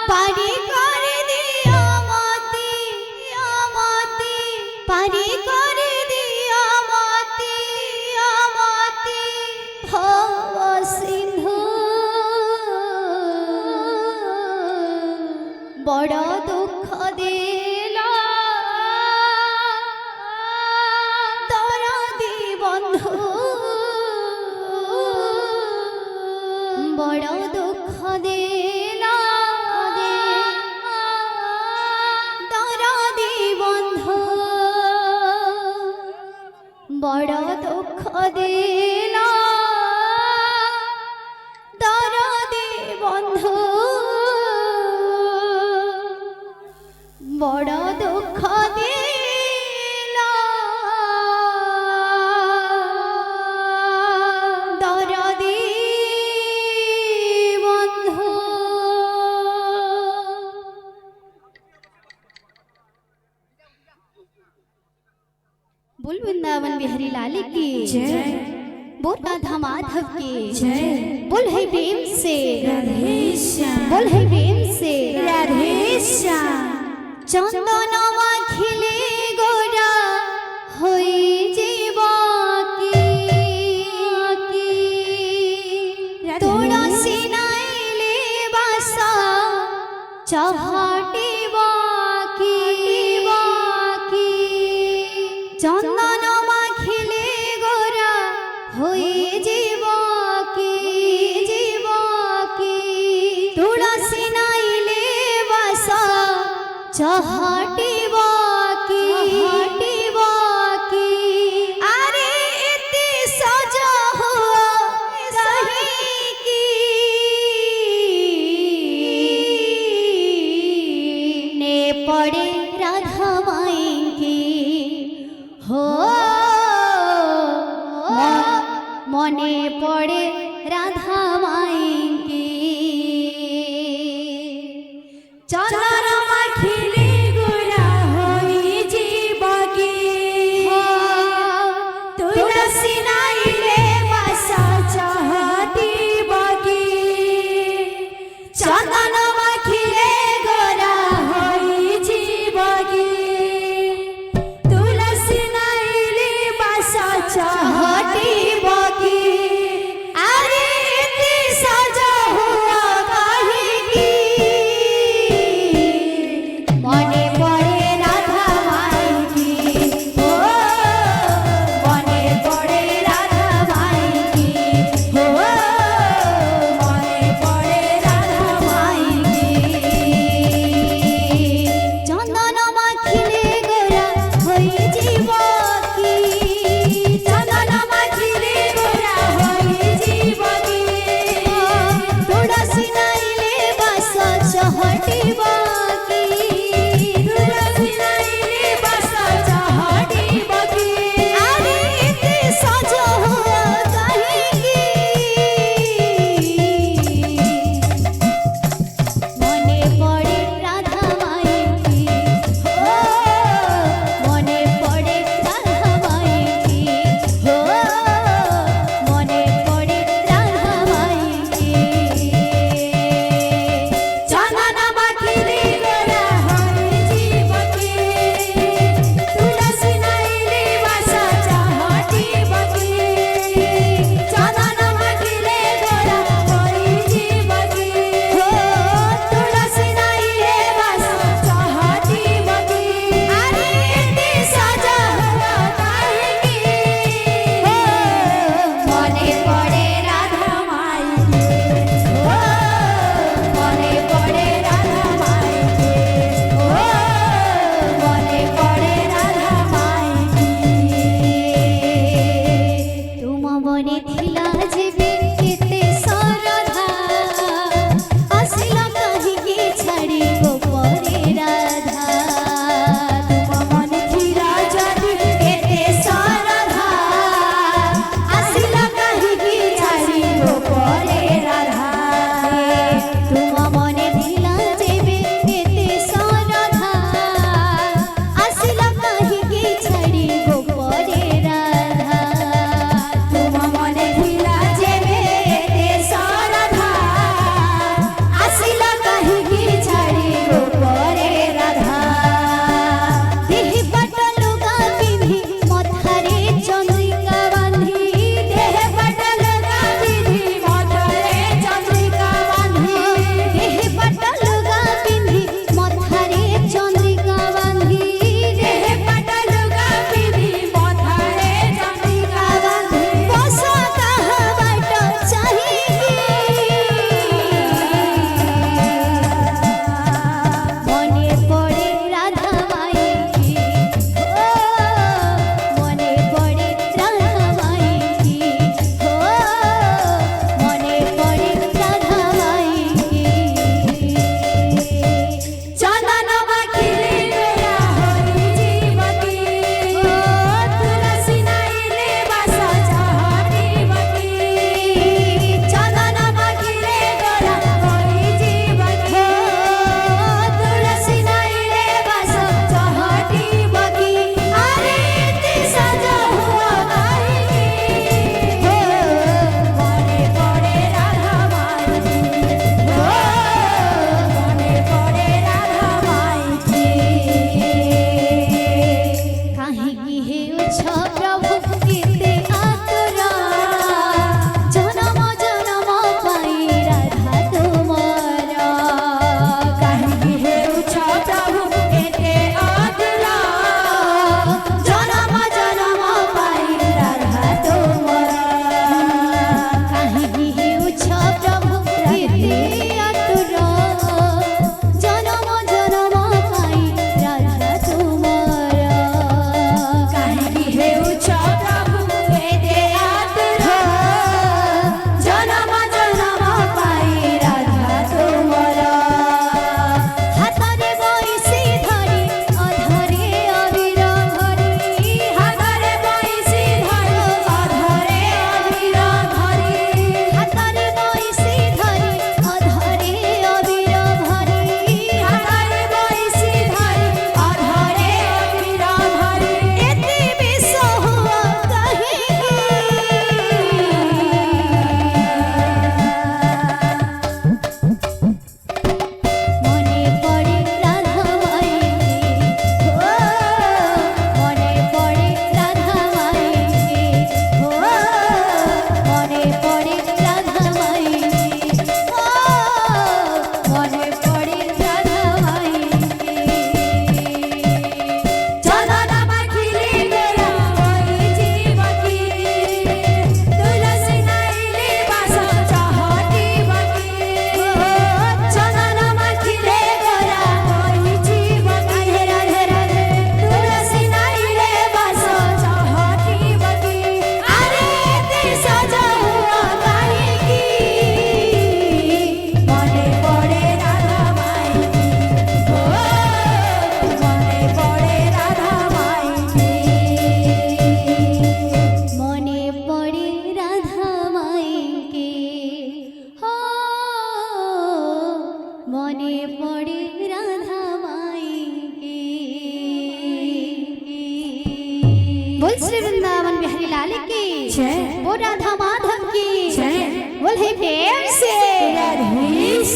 পারি করে দিও মতি মতি পারি করে দিও মতি মতি ভব সিন্ধু বড় দুঃখ দিলা দরদি বন্ধু বড় দুঃখ দিলা দরদি বন্ধু বড় দুঃখ দিলা দরদি বন্ধু বড় দুঃখ দিলা দরদি বন্ধু। बोल वृंदावन बिहारी लाल की जय, बोल राधा माधव की जय, बोल है प्रेम से राधे श्याम, बोल है प्रेम से राधे श्याम। चंदन माखिले गोरा होई जीवाकी तोड़ा सिनाइले बासा चहाटी बाकी चंदन माखिले गोरा होई जीवाकी तोड़ा सिनाइले बासा चहाटी बाकी अरे इतनी सजा हुआ कहीं की ने पड़े राधा माई की हो मने पड़े राधा माई की चंदन माखिले गोरा होई जीवाकी तुलसी नाइले बासा चाहती बाकी चंदन माखिले गोरा होई जीवाकी तुलसी नाइले बासा चाहती बाकी अरे इतनी सजा हुआ काहे की मने पड़े राधा माई की हो मने पड़े राधा माई की हो मने पड़े राधा माई মনে পড়ে রাধা মাইকে बोल श्री वृंदावन बिहारी लाल की जय, बोल राधा माधव की जय, बोल हे प्रेम से राधे